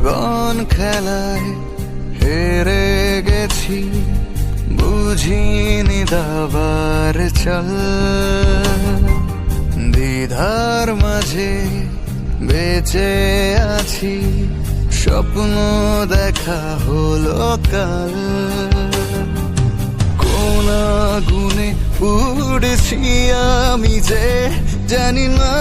জীবন খেলায় হেরে গেছি, বুঝিনি দাবার চল। দ্বিধার মাঝে বেঁচে আছি, স্বপ্ন দেখা হলো কাল। কোন আগুনে পুড়েছি আমি যে জানি না,